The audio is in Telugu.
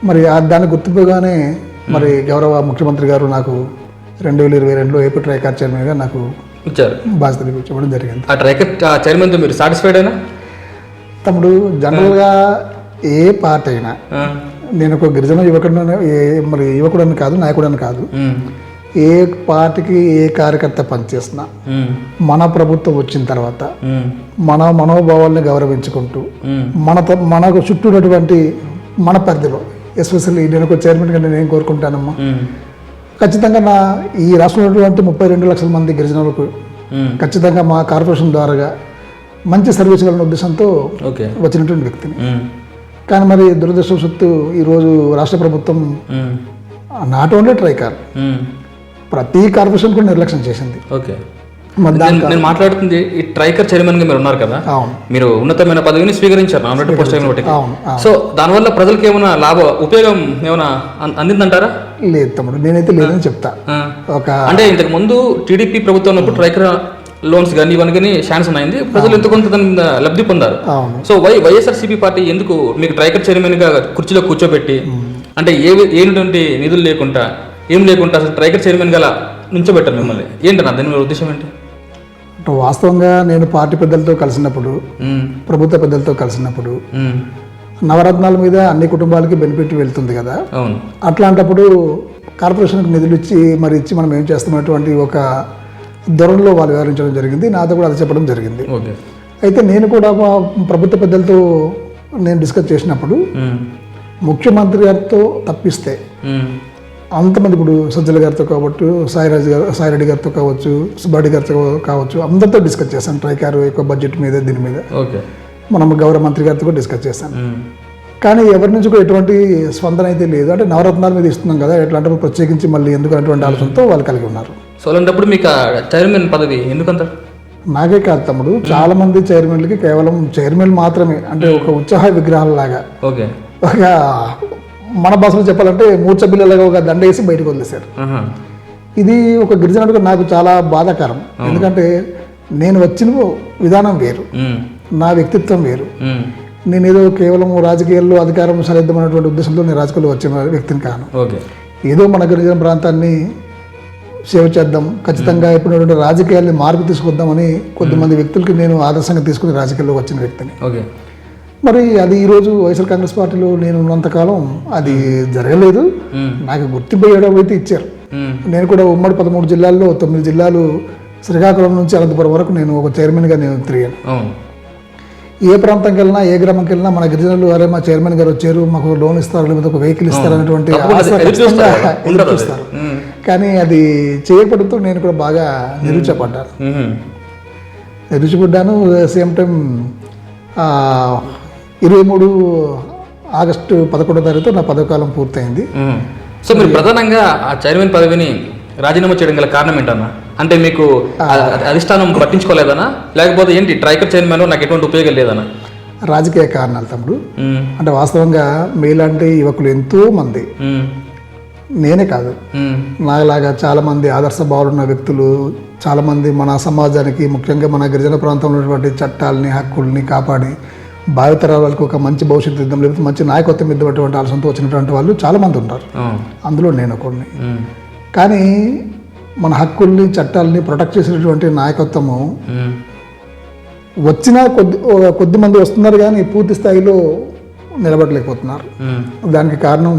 మరి దాన్ని గుర్తింపుగానే మరి గౌరవ ముఖ్యమంత్రి గారు నాకు 2022లో ఏపీ ట్రైకార్ చైర్మన్గా నాకు ఇచ్చారు, బాధ్యతలు ఇవ్వడం జరిగింది. ఆ ట్రైకార్ చైర్మన్తో మీరు సాటిస్ఫైడ్ అయినా? తమ్ముడు, జనరల్గా ఏ పార్టీ అయినా, నేను ఒక గిరిజన యువకుడు, మరి యువకుడని కాదు, నాయకుడని కాదు, ఏ పార్టీకి ఏ కార్యకర్త పనిచేసినా మన ప్రభుత్వం వచ్చిన తర్వాత మన మనోభావాల్ని గౌరవించుకుంటూ మనకు చుట్టూ ఉన్నటువంటి మన పరిధిలో, ఎస్పెషల్లీ నేను ఒక చైర్మన్గా నేను ఏం కోరుకుంటానమ్మా, ఖచ్చితంగా ఈ రాష్ట్రంలో ఉన్నటువంటి 32 లక్షల మంది గిరిజనులకు ఖచ్చితంగా మా కార్పొరేషన్ ద్వారాగా మంచి సర్వీస్ ఇవ్వాలనే ఉద్దేశంతో వచ్చినటువంటి వ్యక్తిని. కానీ మరి దురదృష్టవశాత్తు ఈరోజు రాష్ట్ర ప్రభుత్వం నాట్ ఓన్లీ ట్రైకార్, ప్రతి కార్పొరేషన్ కూడా నిర్లక్ష్యం చేసింది. నేను మాట్లాడుతుంది ఈ ట్రైకర్ చైర్మన్ గా మీరు ఉన్నారు కదా, మీరు ఉన్నతమైన పదవిని స్వీకరించారు నామినేటెడ్ పోస్ట్ బట్టి. సో దానివల్ల ప్రజలకు ఏమైనా ఉపయోగం ఏమైనా అందిందంటారా? లేదు తమ్ముడు, నేనైతే లేదని చెప్తా. అంటే ఇంతకు ముందు టీడీపీ ప్రభుత్వం ఉన్నప్పుడు ట్రైకర్ లోన్స్ కానీ ఇవన్నీ కానీ ఛాన్స్ ఉన్నాయండి, ప్రజలు ఎంత కొంత దాని మీద లబ్ధి పొందారు. సో వైఎస్ఆర్సీపీ పార్టీ ఎందుకు మీకు ట్రైకర్ చైర్మన్ గా కుర్చీలో కూర్చోబెట్టి, అంటే ఏంటంటే నిధులు లేకుండా ఏం లేకుండా అసలు ట్రైకర్ చైర్మన్ గా నుంచోబెట్టారు మిమ్మల్ని, ఏంటన్నా దాని ఉద్దేశం ఏంటి? వాస్తవంగా నేను పార్టీ పెద్దలతో కలిసినప్పుడు, ప్రభుత్వ పెద్దలతో కలిసినప్పుడు, నవరత్నాల మీద అన్ని కుటుంబాలకి బెనిఫిట్ వెళ్తుంది కదా, అట్లాంటప్పుడు కార్పొరేషన్కి నిధులు ఇచ్చి మనం ఏం చేస్తున్నటువంటి ఒక ధోరణిలో వాళ్ళు వివరించడం జరిగింది, నాతో కూడా అది చెప్పడం జరిగింది. అయితే నేను కూడా ప్రభుత్వ పెద్దలతో నేను డిస్కస్ చేసినప్పుడు ముఖ్యమంత్రి గారితో తప్పిస్తే అంతమంది, ఇప్పుడు సజ్జల గారితో కావచ్చు, సాయిరెడ్డి గారితో కావచ్చు, సుబ్బారెడ్డి గారితో కావచ్చు, అందరితో డిస్కస్ చేశాను ట్రైకార్ యొక్క బడ్జెట్ మీద, దీని మీద మనం గౌరవ మంత్రి గారితో కూడా డిస్కస్ చేశాను. కానీ ఎవరి నుంచి కూడా ఎటువంటి స్పందన అయితే లేదు. అంటే నవరత్నాల మీద ఇస్తున్నాం కదా, ఎట్లాంటి ప్రత్యేకించి మళ్ళీ ఎందుకు అటువంటి ఆలోచనతో వాళ్ళు కలిగి ఉన్నారు. సో అలాంటప్పుడు మీకు చైర్మన్ పదవి ఎందుకంటారు? నాకే కాదు తమ్ముడు, చాలా మంది చైర్మన్లకి కేవలం చైర్మన్ మాత్రమే, అంటే ఒక ఉత్సాహ విగ్రహాలలాగా, ఒక మన భాషలో చెప్పాలంటే మూర్ఛ బిల్లలాగా ఒక దండ వేసి బయటకు వదిలేశారు. ఇది ఒక గిరిజనుడిగా నాకు చాలా బాధాకరం. ఎందుకంటే నేను వచ్చిన విధానం వేరు, నా వ్యక్తిత్వం వేరు. నేనేదో కేవలం రాజకీయాల్లో అధికారం సాధిద్దామనేటువంటి ఉద్దేశంతో నేను రాజకీయాల్లో వచ్చిన వ్యక్తిని కాను. ఏదో మన గిరిజన ప్రాంతాన్ని సేవ చేద్దాం, ఖచ్చితంగా ఇప్పుడు రాజకీయాల్ని మార్పు తీసుకొద్దామని కొద్దిమంది వ్యక్తులకి నేను ఆదర్శంగా తీసుకుని రాజకీయాల్లో వచ్చిన వ్యక్తిని. మరి అది ఈరోజు వైఎస్ఆర్ కాంగ్రెస్ పార్టీలో నేను ఉన్నంతకాలం అది జరగలేదు. నాకు గుర్తింపు అయితే ఇచ్చారు. నేను కూడా ఉమ్మడి 13 జిల్లాల్లో 9 జిల్లాలు, శ్రీకాకుళం నుంచి అనంతపురం వరకు నేను ఒక చైర్మన్గా నేను తిరిగాను. ఏ ప్రాంతంకి వెళ్ళినా, ఏ గ్రామంకి వెళ్ళినా మన గిరిజనులు, అరే మా చైర్మన్ గారు వచ్చారు, మాకు లోన్ ఇస్తారు, లేకపోతే ఒక వెహికల్ ఇస్తారు అనేటువంటి ఎదురుస్తారు. కానీ అది చేయకపోవడంతో నేను కూడా బాగా నిరుచపడ్డాను. సేమ్ టైం 23 ఆగస్టు 11వ తారీఖు నా పదవకాలం పూర్తయింది. సో మీరు ప్రధానంగా ఆ చైర్మన్ పదవిని రాజీనామా చేయడం గల కారణం ఏంటన్నా? అంటే మీకు అధిష్టానం పట్టించుకోలేదనా, లేకపోతే ఏంటి ట్రైకర్ చైర్మన్ నాకు ఎటువంటి ఉపయోగం లేదనా? రాజకీయ కారణాలు తమ్ముడు. అంటే వాస్తవంగా మీలాంటి యువకులు ఎంతో మంది, నేనే కాదు, నాలాగా చాలా మంది ఆదర్శ భావాలు ఉన్న వ్యక్తులు చాలా మంది మన సమాజానికి, ముఖ్యంగా మన గిరిజన ప్రాంతంలో ఉన్నటువంటి చట్టాలని, హక్కుల్ని కాపాడి భావితరాల వాళ్ళకి ఒక మంచి భవిష్యత్తు ఇద్దాం, లేకపోతే మంచి నాయకత్వం ఇద్దామటువంటి ఆలోచనతో వచ్చినటువంటి వాళ్ళు చాలా మంది ఉన్నారు. అందులో నేను ఒకరిని. కానీ మన హక్కుల్ని, చట్టాలని ప్రొటెక్ట్ చేసినటువంటి నాయకత్వము వచ్చినా కొద్ది మంది వస్తున్నారు, కానీ పూర్తి స్థాయిలో నిలబడలేకపోతున్నారు. దానికి కారణం